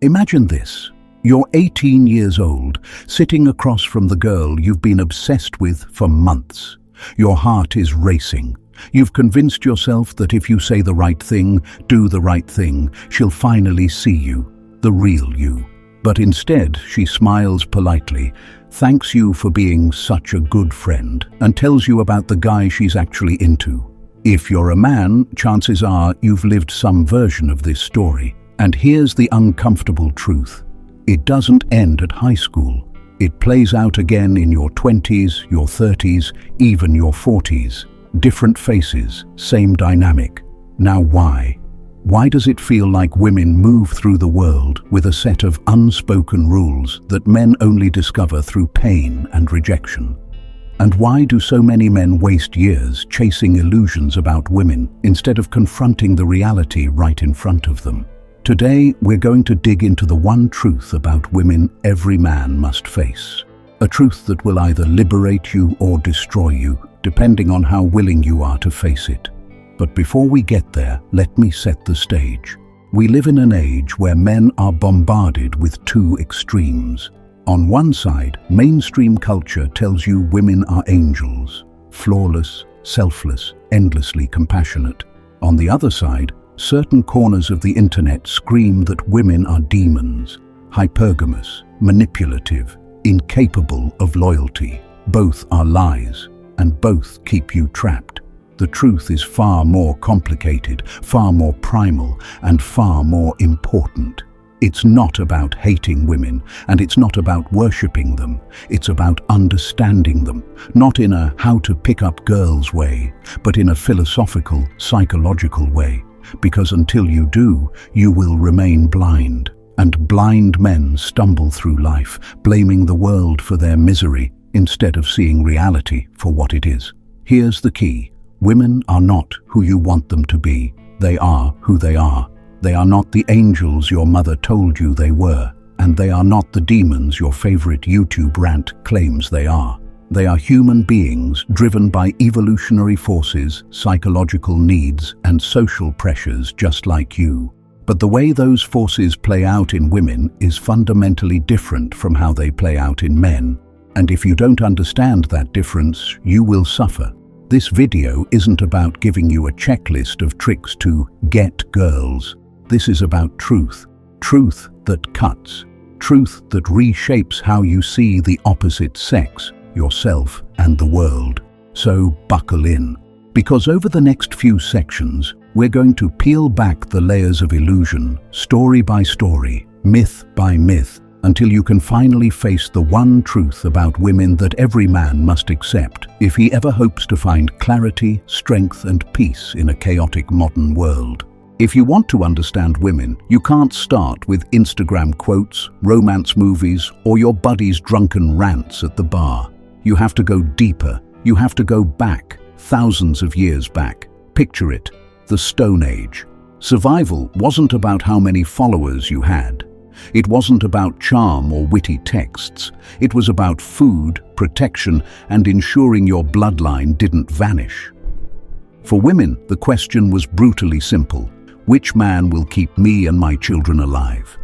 Imagine this. You're 18 years old, sitting across from the girl you've been obsessed with for months. Your heart is racing. You've convinced yourself that if you say the right thing, do the right thing, she'll finally see you, the real you. But instead, she smiles politely, thanks you for being such a good friend, and tells you about the guy she's actually into. If you're a man, chances are you've lived some version of this story. And here's the uncomfortable truth. It doesn't end at high school. It plays out again in your 20s, your 30s, even your 40s. Different faces, same dynamic. Now why? Why does it feel like women move through the world with a set of unspoken rules that men only discover through pain and rejection? And why do so many men waste years chasing illusions about women instead of confronting the reality right in front of them? Today, we're going to dig into the one truth about women every man must face. A truth that will either liberate you or destroy you, depending on how willing you are to face it. But before we get there, let me set the stage. We live in an age where men are bombarded with two extremes. On one side, mainstream culture tells you women are angels, flawless, selfless, endlessly compassionate. On the other side, certain corners of the internet scream that women are demons, hypergamous, manipulative, incapable of loyalty. Both are lies, and both keep you trapped. The truth is far more complicated, far more primal, and far more important. It's not about hating women, and it's not about worshipping them. It's about understanding them, not in a how-to-pick-up girls way, but in a philosophical, psychological way. Because until you do, you will remain blind. And blind men stumble through life, blaming the world for their misery instead of seeing reality for what it is. Here's the key. Women are not who you want them to be. They are who they are. They are not the angels your mother told you they were, and they are not the demons your favorite YouTube rant claims they are. They are human beings driven by evolutionary forces, psychological needs, and social pressures just like you. But the way those forces play out in women is fundamentally different from how they play out in men. And if you don't understand that difference, you will suffer. This video isn't about giving you a checklist of tricks to get girls. This is about truth. Truth that cuts. Truth that reshapes how you see the opposite sex, yourself, and the world. So buckle in, because over the next few sections, we're going to peel back the layers of illusion, story by story, myth by myth, until you can finally face the one truth about women that every man must accept if he ever hopes to find clarity, strength, and peace in a chaotic modern world. If you want to understand women, you can't start with Instagram quotes, romance movies, or your buddy's drunken rants at the bar. You have to go deeper. You have to go back, thousands of years back. Picture it, the Stone Age. Survival wasn't about how many followers you had. It wasn't about charm or witty texts. It was about food, protection, and ensuring your bloodline didn't vanish. For women, the question was brutally simple. Which man will keep me and my children alive?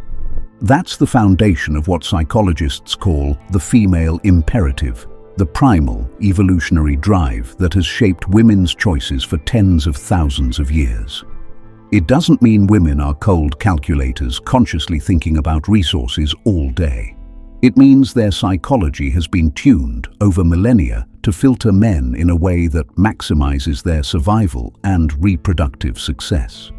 That's the foundation of what psychologists call the female imperative, the primal, evolutionary drive that has shaped women's choices for tens of thousands of years. It doesn't mean women are cold calculators consciously thinking about resources all day. It means their psychology has been tuned over millennia to filter men in a way that maximizes their survival and reproductive success.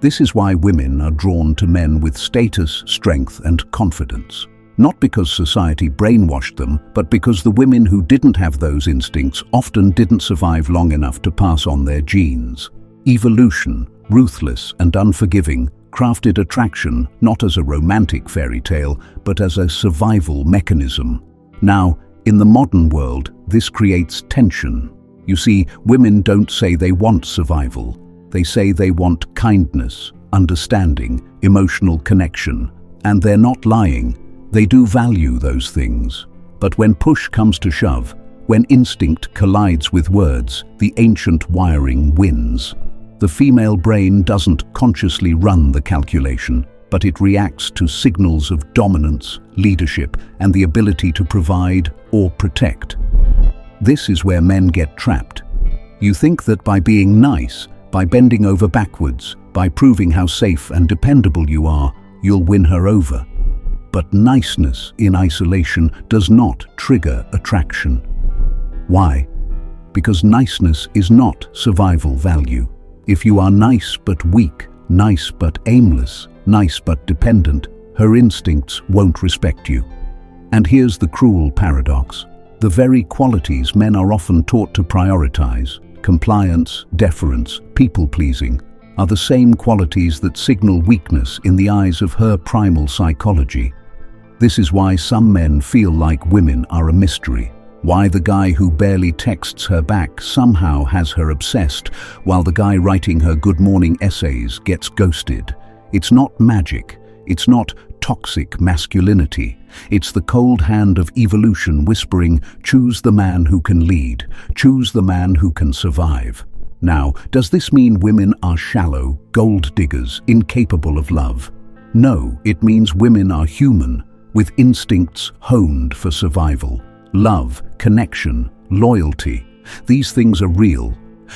This is why women are drawn to men with status, strength, and confidence. Not because society brainwashed them, but because the women who didn't have those instincts often didn't survive long enough to pass on their genes. Evolution, ruthless and unforgiving, crafted attraction not as a romantic fairy tale, but as a survival mechanism. Now, in the modern world, this creates tension. You see, women don't say they want survival. They say they want kindness, understanding, emotional connection. And they're not lying. They do value those things. But when push comes to shove, when instinct collides with words, the ancient wiring wins. The female brain doesn't consciously run the calculation, but but it reacts to signals of dominance, leadership, and the ability to provide or protect. This is where men get trapped. You think that by being nice, by bending over backwards, by proving how safe and dependable you are, you'll win her over. But niceness in isolation does not trigger attraction. Why? Because niceness is not survival value. If you are nice but weak, nice but aimless, nice but dependent, her instincts won't respect you. And here's the cruel paradox. The very qualities men are often taught to prioritize, compliance, deference, people-pleasing, are the same qualities that signal weakness in the eyes of her primal psychology. This is why some men feel like women are a mystery. Why the guy who barely texts her back somehow has her obsessed, while the guy writing her good morning essays gets ghosted. It's not magic. It's not toxic masculinity. It's the cold hand of evolution whispering, choose the man who can lead, choose the man who can survive. Now, does this mean women are shallow, gold diggers, incapable of love? No, it means women are human, with instincts honed for survival. Love, connection, loyalty, these things are real,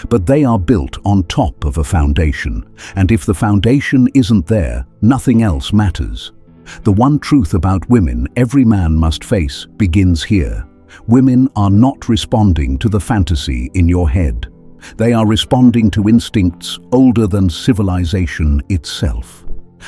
but they are built on top of a foundation. And if the foundation isn't there, nothing else matters. The one truth about women every man must face begins here. Women are not responding to the fantasy in your head. They are responding to instincts older than civilization itself.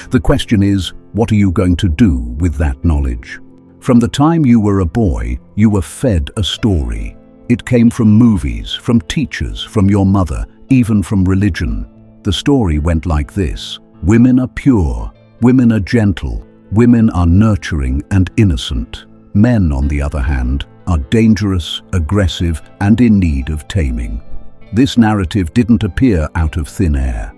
The question is, what are you going to do with that knowledge? From the time you were a boy, you were fed a story. It came from movies, from teachers, from your mother, even from religion. The story went like this: women are pure, women are gentle, women are nurturing and innocent. Men, on the other hand, are dangerous, aggressive, and in need of taming. This narrative didn't appear out of thin air.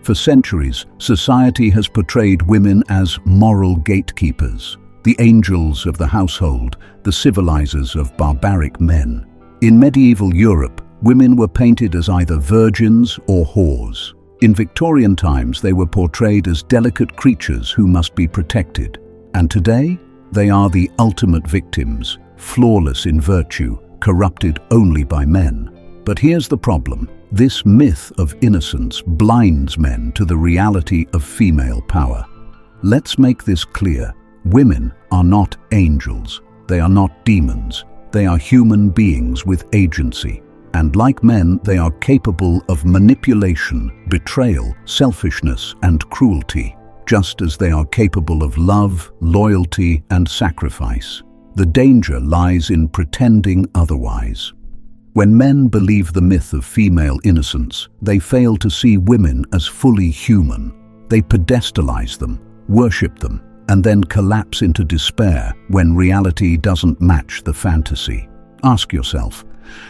For centuries, society has portrayed women as moral gatekeepers, the angels of the household, the civilizers of barbaric men. In medieval Europe, women were painted as either virgins or whores. In Victorian times, they were portrayed as delicate creatures who must be protected. And today, they are the ultimate victims, flawless in virtue, corrupted only by men. But here's the problem. This myth of innocence blinds men to the reality of female power. Let's make this clear. Women are not angels. They are not demons. They are human beings with agency. And like men, they are capable of manipulation, betrayal, selfishness, and cruelty, just as they are capable of love, loyalty, and sacrifice. The danger lies in pretending otherwise. When men believe the myth of female innocence, they fail to see women as fully human. They pedestalize them, worship them, and then collapse into despair when reality doesn't match the fantasy. Ask yourself,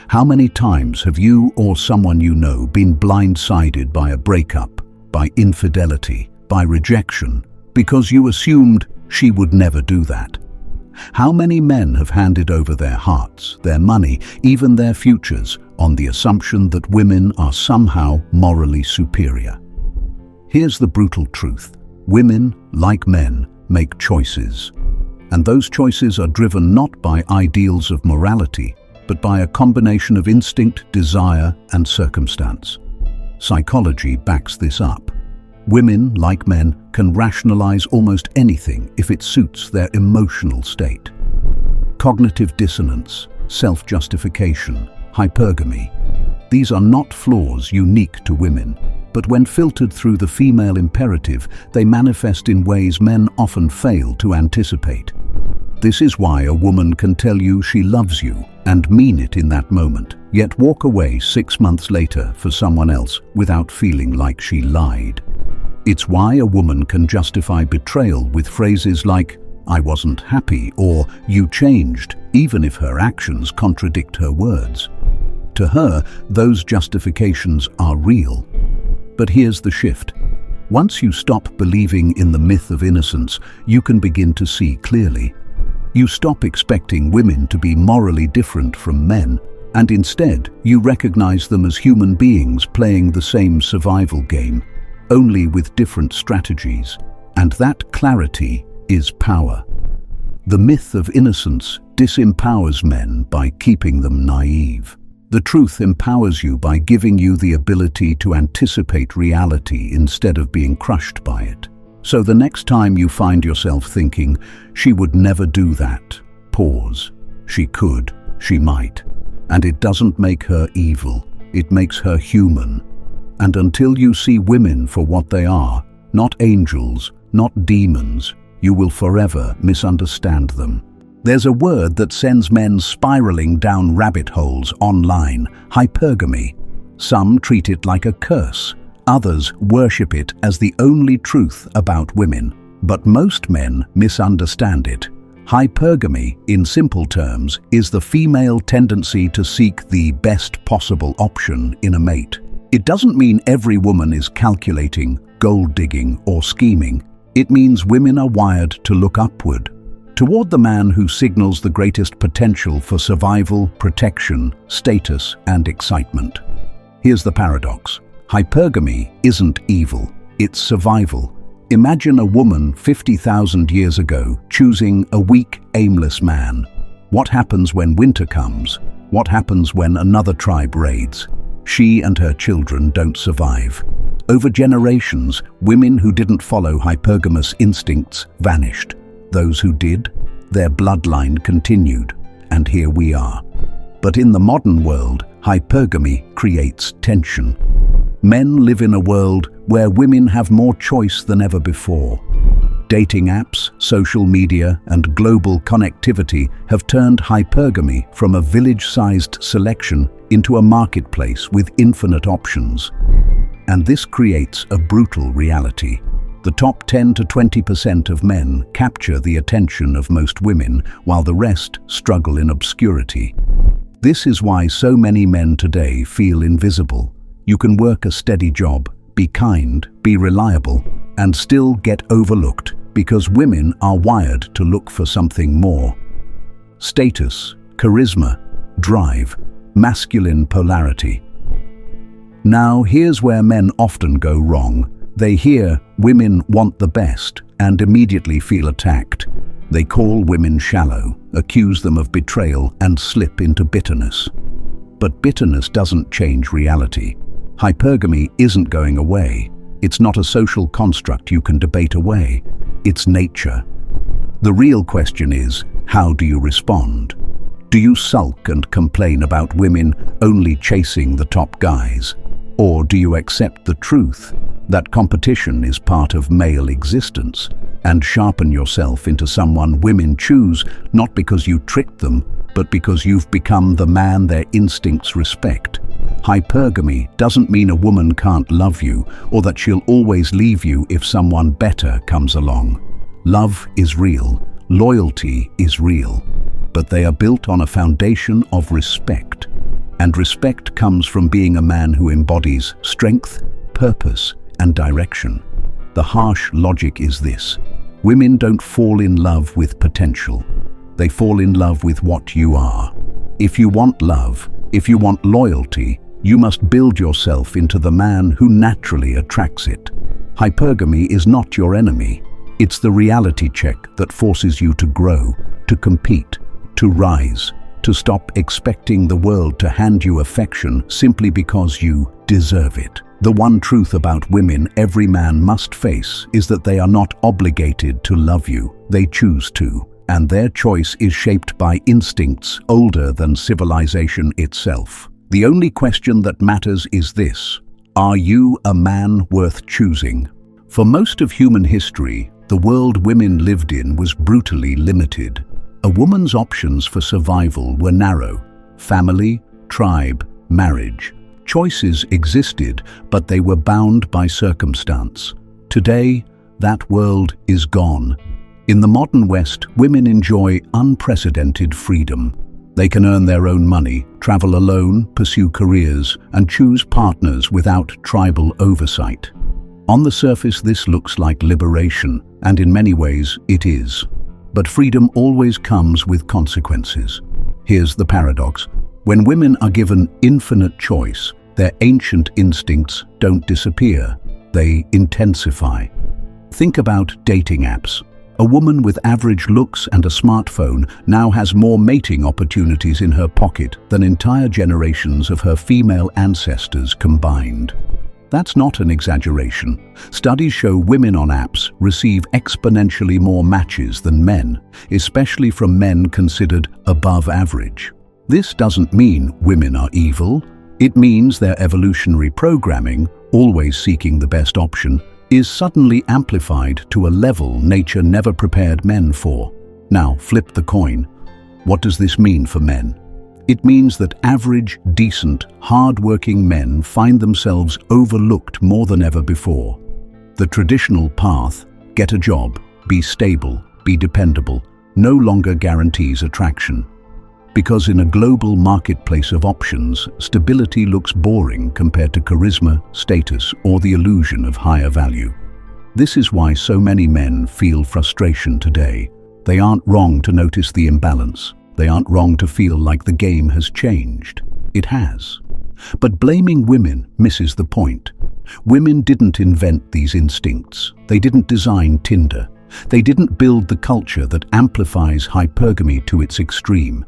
how many times have you or someone you know been blindsided by a breakup, by infidelity, by rejection, because you assumed she would never do that? How many men have handed over their hearts, their money, even their futures, on the assumption that women are somehow morally superior? Here's the brutal truth. Women, like men, make choices. And those choices are driven not by ideals of morality, but by a combination of instinct, desire, and circumstance. Psychology backs this up. Women, like men, can rationalize almost anything if it suits their emotional state. Cognitive dissonance, self-justification, hypergamy. These are not flaws unique to women, but when filtered through the female imperative, they manifest in ways men often fail to anticipate. This is why a woman can tell you she loves you and mean it in that moment, yet walk away 6 months later for someone else without feeling like she lied. It's why a woman can justify betrayal with phrases like, "I wasn't happy," or "you changed," even if her actions contradict her words. To her, those justifications are real. But here's the shift. Once you stop believing in the myth of innocence, you can begin to see clearly. You stop expecting women to be morally different from men, and instead you recognize them as human beings playing the same survival game, only with different strategies. And that clarity is power. The myth of innocence disempowers men by keeping them naive. The truth empowers you by giving you the ability to anticipate reality instead of being crushed by it. So the next time you find yourself thinking, "She would never do that," pause. She could, she might. And it doesn't make her evil, it makes her human. And until you see women for what they are, not angels, not demons, you will forever misunderstand them. There's a word that sends men spiraling down rabbit holes online: hypergamy. Some treat it like a curse. Others worship it as the only truth about women. But most men misunderstand it. Hypergamy, in simple terms, is the female tendency to seek the best possible option in a mate. It doesn't mean every woman is calculating, gold-digging, or scheming. It means women are wired to look upward, toward the man who signals the greatest potential for survival, protection, status, and excitement. Here's the paradox. Hypergamy isn't evil, it's survival. Imagine a woman 50,000 years ago choosing a weak, aimless man. What happens when winter comes? What happens when another tribe raids? She and her children don't survive. Over generations, women who didn't follow hypergamous instincts vanished. Those who did, their bloodline continued, and here we are. But in the modern world, hypergamy creates tension. Men live in a world where women have more choice than ever before. Dating apps, social media, and global connectivity have turned hypergamy from a village-sized selection into a marketplace with infinite options. And this creates a brutal reality. The top 10 to 20% of men capture the attention of most women, while the rest struggle in obscurity. This is why so many men today feel invisible. You can work a steady job, be kind, be reliable, and still get overlooked because women are wired to look for something more. Status, charisma, drive, masculine polarity. Now here's where men often go wrong. They hear women want the best and immediately feel attacked. They call women shallow, accuse them of betrayal, and slip into bitterness. But bitterness doesn't change reality. Hypergamy isn't going away. It's not a social construct you can debate away. It's nature. The real question is, how do you respond? Do you sulk and complain about women only chasing the top guys? Or do you accept the truth that competition is part of male existence and sharpen yourself into someone women choose, not because you tricked them, but because you've become the man their instincts respect? Hypergamy doesn't mean a woman can't love you or that she'll always leave you if someone better comes along. Love is real, loyalty is real, but they are built on a foundation of respect. And respect comes from being a man who embodies strength, purpose, and direction. The harsh logic is this: women don't fall in love with potential. They fall in love with what you are. If you want love, if you want loyalty, you must build yourself into the man who naturally attracts it. Hypergamy is not your enemy. It's the reality check that forces you to grow, to compete, to rise, to stop expecting the world to hand you affection simply because you deserve it. The one truth about women every man must face is that they are not obligated to love you. They choose to, and their choice is shaped by instincts older than civilization itself. The only question that matters is this: are you a man worth choosing? For most of human history, the world women lived in was brutally limited. A woman's options for survival were narrow: family, tribe, marriage. Choices existed, but they were bound by circumstance. Today, that world is gone. In the modern West, women enjoy unprecedented freedom. They can earn their own money, travel alone, pursue careers, and choose partners without tribal oversight. On the surface, this looks like liberation, and in many ways, it is. But freedom always comes with consequences. Here's the paradox. When women are given infinite choice, their ancient instincts don't disappear, they intensify. Think about dating apps. A woman with average looks and a smartphone now has more mating opportunities in her pocket than entire generations of her female ancestors combined. That's not an exaggeration. Studies show women on apps receive exponentially more matches than men, especially from men considered above average. This doesn't mean women are evil. It means their evolutionary programming, always seeking the best option, is suddenly amplified to a level nature never prepared men for. Now, flip the coin. What does this mean for men? It means that average, decent, hard-working men find themselves overlooked more than ever before. The traditional path, get a job, be stable, be dependable, no longer guarantees attraction. Because in a global marketplace of options, stability looks boring compared to charisma, status, or the illusion of higher value. This is why so many men feel frustration today. They aren't wrong to notice the imbalance. They aren't wrong to feel like the game has changed. It has. But blaming women misses the point. Women didn't invent these instincts. They didn't design Tinder. They didn't build the culture that amplifies hypergamy to its extreme.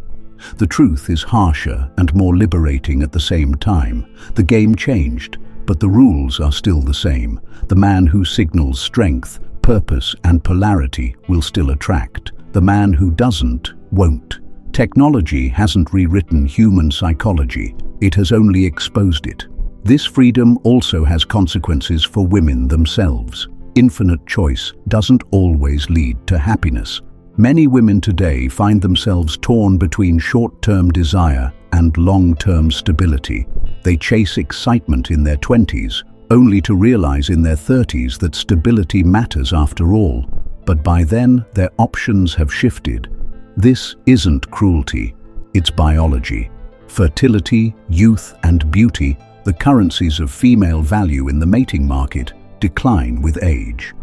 The truth is harsher and more liberating at the same time. The game changed, but the rules are still the same. The man who signals strength, purpose, and polarity will still attract. The man who doesn't, won't. Technology hasn't rewritten human psychology, it has only exposed it. This freedom also has consequences for women themselves. Infinite choice doesn't always lead to happiness. Many women today find themselves torn between short-term desire and long-term stability. They chase excitement in their 20s, only to realize in their 30s that stability matters after all. But by then, their options have shifted. This isn't cruelty, it's biology. Fertility, youth, and beauty, the currencies of female value in the mating market, decline with age.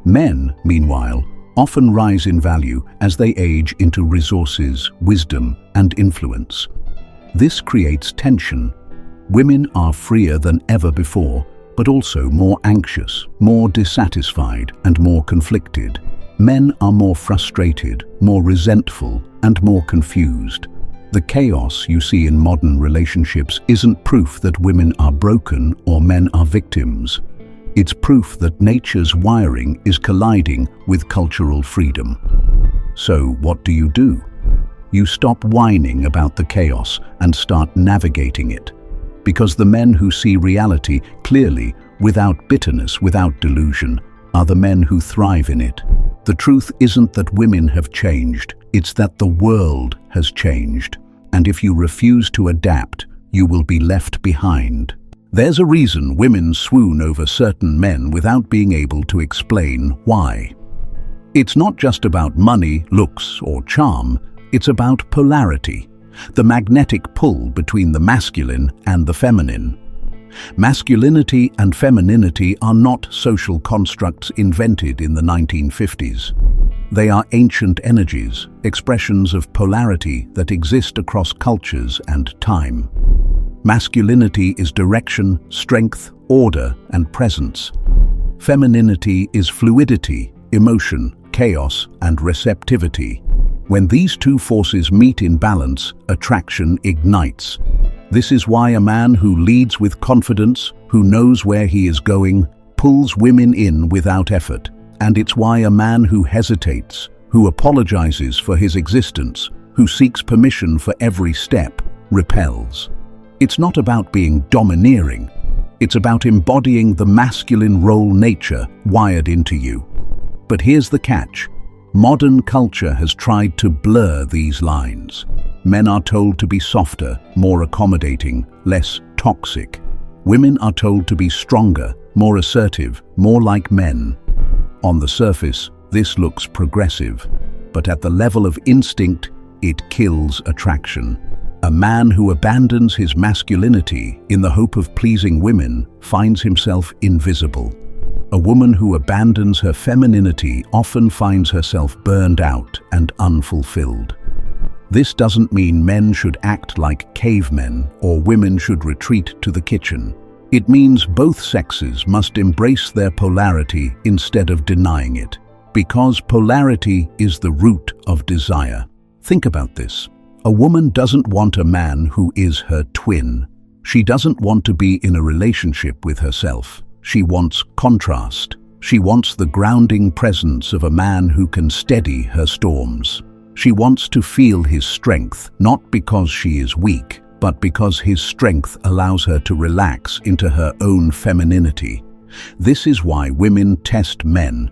Men, meanwhile, often rise in value as they age into resources, wisdom, and influence. This creates tension. Women are freer than ever before, but also more anxious, more dissatisfied, and more conflicted. Men are more frustrated, more resentful, and more confused. The chaos you see in modern relationships isn't proof that women are broken or men are victims. It's proof that nature's wiring is colliding with cultural freedom. So what do? You stop whining about the chaos and start navigating it. Because the men who see reality clearly, without bitterness, without delusion, are the men who thrive in it. The truth isn't that women have changed, it's that the world has changed. And if you refuse to adapt, you will be left behind. There's a reason women swoon over certain men without being able to explain why. It's not just about money, looks, or charm, it's about polarity, the magnetic pull between the masculine and the feminine. Masculinity and femininity are not social constructs invented in the 1950s. They are ancient energies, expressions of polarity that exist across cultures and time. Masculinity is direction, strength, order, and presence. Femininity is fluidity, emotion, chaos, and receptivity. When these two forces meet in balance, attraction ignites. This is why a man who leads with confidence, who knows where he is going, pulls women in without effort. And it's why a man who hesitates, who apologizes for his existence, who seeks permission for every step, repels. It's not about being domineering. It's about embodying the masculine role nature wired into you. But here's the catch. Modern culture has tried to blur these lines. Men are told to be softer, more accommodating, less toxic. Women are told to be stronger, more assertive, more like men. On the surface, this looks progressive, but at the level of instinct, it kills attraction. A man who abandons his masculinity in the hope of pleasing women finds himself invisible. A woman who abandons her femininity often finds herself burned out and unfulfilled. This doesn't mean men should act like cavemen or women should retreat to the kitchen. It means both sexes must embrace their polarity instead of denying it, because polarity is the root of desire. Think about this. A woman doesn't want a man who is her twin. She doesn't want to be in a relationship with herself. She wants contrast. She wants the grounding presence of a man who can steady her storms. She wants to feel his strength, not because she is weak, but because his strength allows her to relax into her own femininity. This is why women test men,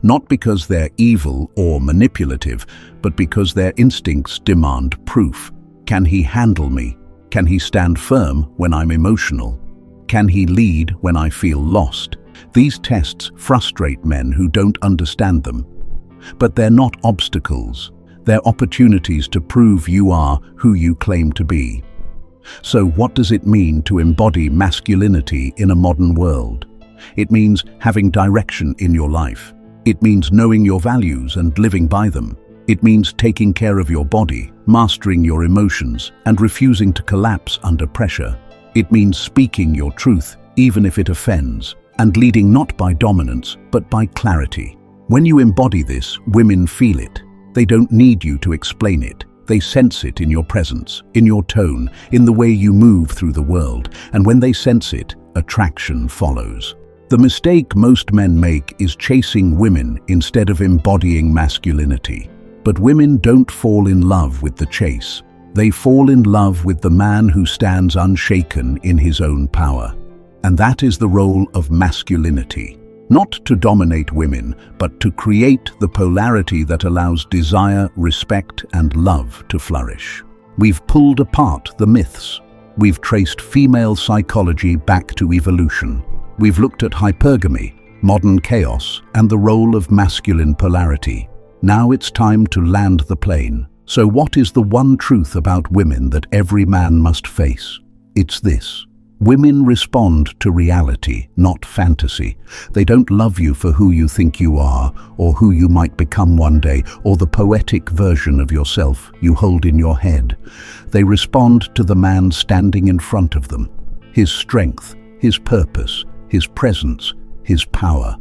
not because they're evil or manipulative, but because their instincts demand proof. Can he handle me? Can he stand firm when I'm emotional? Can he lead when I feel lost? These tests frustrate men who don't understand them. But they're not obstacles. They're opportunities to prove you are who you claim to be. So what does it mean to embody masculinity in a modern world? It means having direction in your life. It means knowing your values and living by them. It means taking care of your body, mastering your emotions, and refusing to collapse under pressure. It means speaking your truth, even if it offends, and leading not by dominance, but by clarity. When you embody this, women feel it. They don't need you to explain it. They sense it in your presence, in your tone, in the way you move through the world. And when they sense it, attraction follows. The mistake most men make is chasing women instead of embodying masculinity. But women don't fall in love with the chase. They fall in love with the man who stands unshaken in his own power. And that is the role of masculinity. Not to dominate women, but to create the polarity that allows desire, respect, and love to flourish. We've pulled apart the myths. We've traced female psychology back to evolution. We've looked at hypergamy, modern chaos, and the role of masculine polarity. Now it's time to land the plane. So what is the one truth about women that every man must face? It's this. Women respond to reality, not fantasy. They don't love you for who you think you are, or who you might become one day, or the poetic version of yourself you hold in your head. They respond to the man standing in front of them. His strength, his purpose, his presence, his power.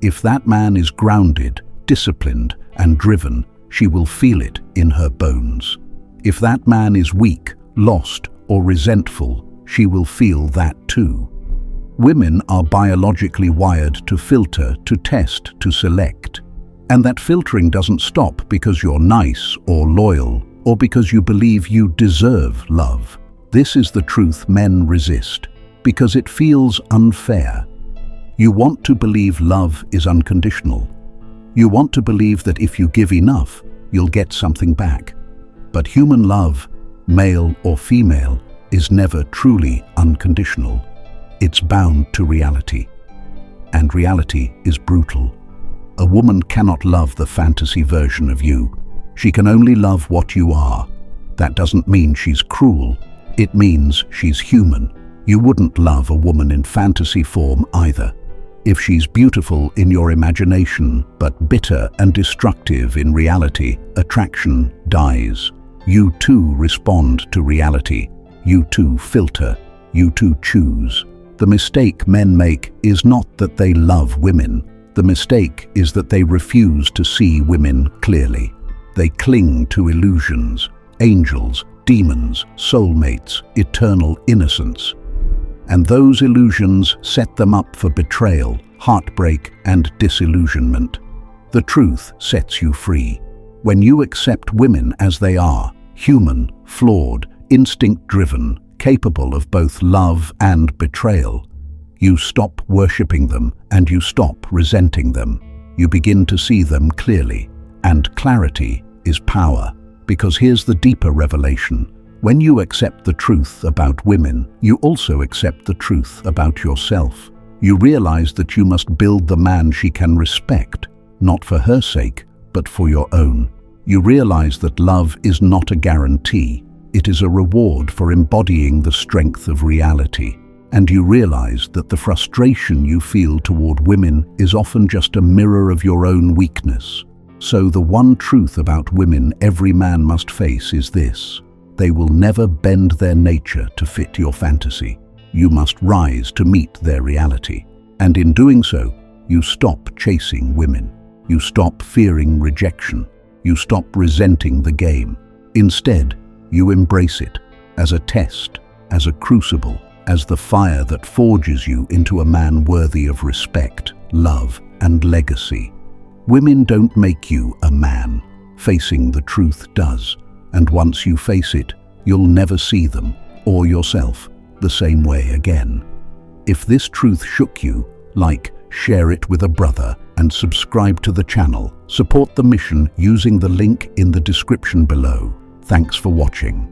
If that man is grounded, disciplined, and driven, she will feel it in her bones. If that man is weak, lost, or resentful, she will feel that too. Women are biologically wired to filter, to test, to select. And that filtering doesn't stop because you're nice or loyal, or because you believe you deserve love. This is the truth men resist, because it feels unfair. You want to believe love is unconditional. You want to believe that if you give enough, you'll get something back. But human love, male or female, is never truly unconditional. It's bound to reality. And reality is brutal. A woman cannot love the fantasy version of you. She can only love what you are. That doesn't mean she's cruel. It means she's human. You wouldn't love a woman in fantasy form either. If she's beautiful in your imagination, but bitter and destructive in reality, attraction dies. You too respond to reality. You too filter. You too choose. The mistake men make is not that they love women. The mistake is that they refuse to see women clearly. They cling to illusions, angels, demons, soulmates, eternal innocence. And those illusions set them up for betrayal, heartbreak, and disillusionment. The truth sets you free. When you accept women as they are, human, flawed, instinct-driven, capable of both love and betrayal, you stop worshipping them and you stop resenting them. You begin to see them clearly. And clarity is power. Because here's the deeper revelation. When you accept the truth about women, you also accept the truth about yourself. You realize that you must build the man she can respect, not for her sake, but for your own. You realize that love is not a guarantee. It is a reward for embodying the strength of reality. And you realize that the frustration you feel toward women is often just a mirror of your own weakness. So the one truth about women every man must face is this. They will never bend their nature to fit your fantasy. you must rise to meet their reality. And in doing so, you stop chasing women. You stop fearing rejection. You stop resenting the game. Instead, you embrace it as a test, as a crucible, as the fire that forges you into a man worthy of respect, love, and legacy. Women don't make you a man. Facing the truth does. And once you face it, you'll never see them, or yourself, the same way again. If this truth shook you, share it with a brother, and subscribe to the channel. Support the mission using the link in the description below. Thanks for watching.